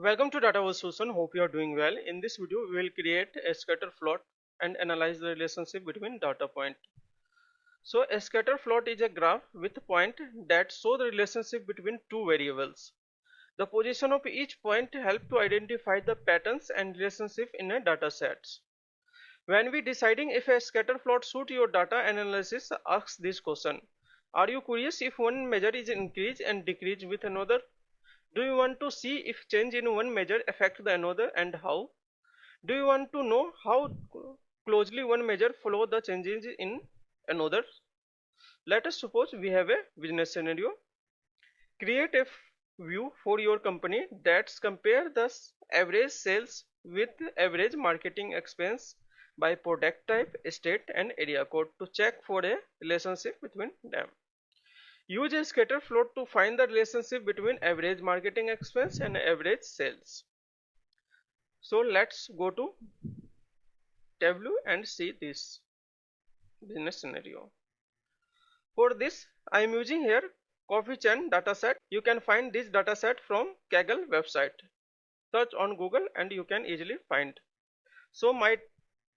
Welcome to Data Solution. Hope you are doing well. In this video, we will create a scatter plot and analyze the relationship between data points. So, a scatter plot is a graph with point that show the relationship between two variables. The position of each point help to identify the patterns and relationship in a data sets. When we deciding if a scatter plot suit your data analysis, ask this question: are you curious if one measure is increase and decrease with another? Do you want to see if change in one measure affect the another and how? Do you want to know how closely one measure follow the changes in another? Let us suppose we have a business scenario. Create a view for your company that compare the average sales with average marketing expense by product type, state and area code to check for a relationship between them. Use a scatter plot to find the relationship between average marketing expense and average sales. So let's go to Tableau and see this business scenario. For this, I am using here coffee chain dataset. You can find this dataset from Kaggle website. Search on Google and you can easily find. So my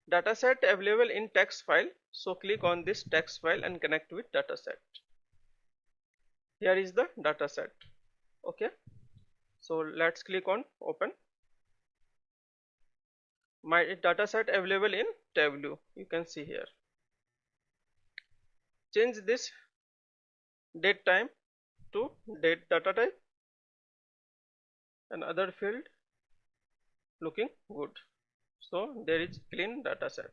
dataset available in text file. So click on this text file and connect with dataset. Here is the dataset. Okay. So let's click on open. My dataset available in Tableau. You can see here. Change this date time to date data type and other field looking good. So there is clean data set.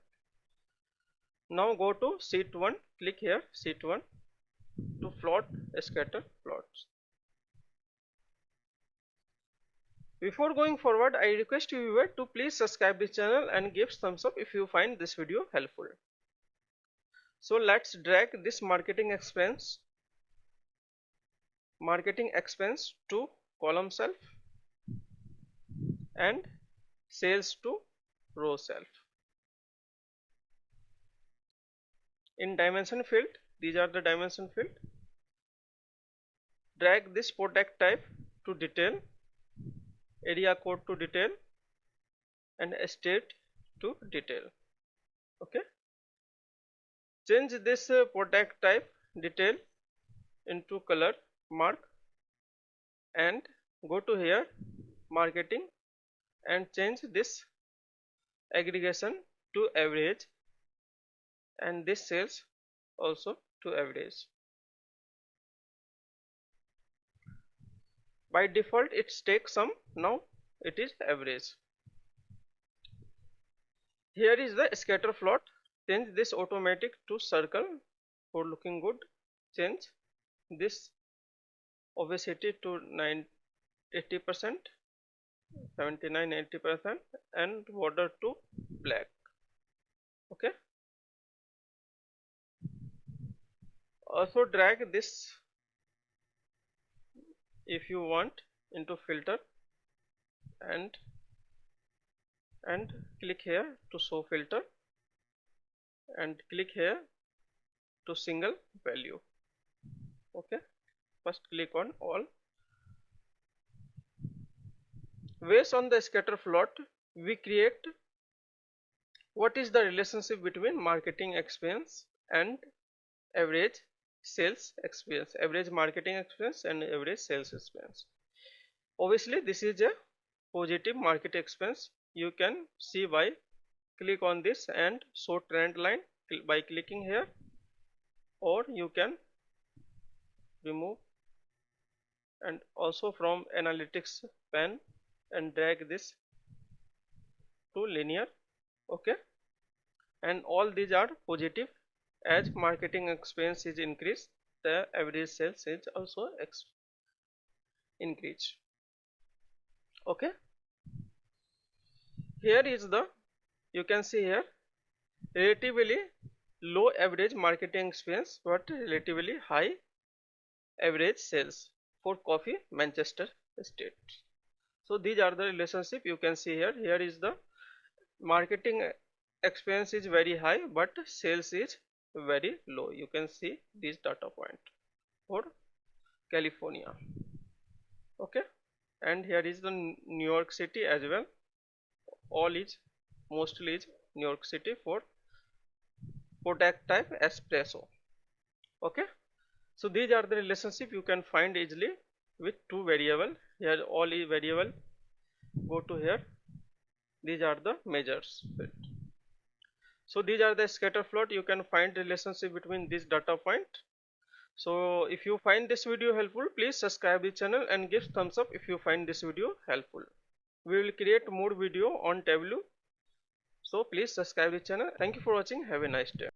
Now go to sheet 1, click here sheet 1 to plot scatter plots. Before going forward, I request you viewer to please subscribe this channel and give thumbs up if you find this video helpful. So let's drag this marketing expense to column self and sales to row self. In dimension field, these are the dimension field. Drag this product type to detail, area code to detail and state to detail. Okay, change this product type detail into color mark and go to here marketing and change this aggregation to average and this sales also to average. By default it takes sum, now it is average. Here is the scatter plot. Change this automatic to circle for looking good. Change this opacity to 80%, 79-80% and border to black. Okay. Also drag this if you want into filter and click here to show filter and click here to single value. Okay, first click on all. Based on the scatter plot, we create what is the relationship between marketing expense and average sales expense, average marketing expense and average sales expense. Obviously this is a positive market expense. You can see by click on this and show trend line by clicking here, or you can remove and also from analytics pane and drag this to linear. Okay, and all these are positive. As marketing expense is increased, the average sales is also increased. Okay, here is the, you can see here relatively low average marketing expense but relatively high average sales for coffee Manchester state. So these are the relationship you can see here. Here is the marketing expense is very high but sales is very low. You can see this data point for California. Okay, and here is the New York City as well. All is mostly is New York City for product type espresso. Okay, so these are the relationship you can find easily with two variable. Here all is variable, go to here, these are the measures. So these are the scatter plot. You can find relationship between this data point. So if you find this video helpful, please subscribe the channel and give thumbs up if you find this video helpful. We will create more video on Tableau, so please subscribe the channel. Thank you for watching. Have a nice day.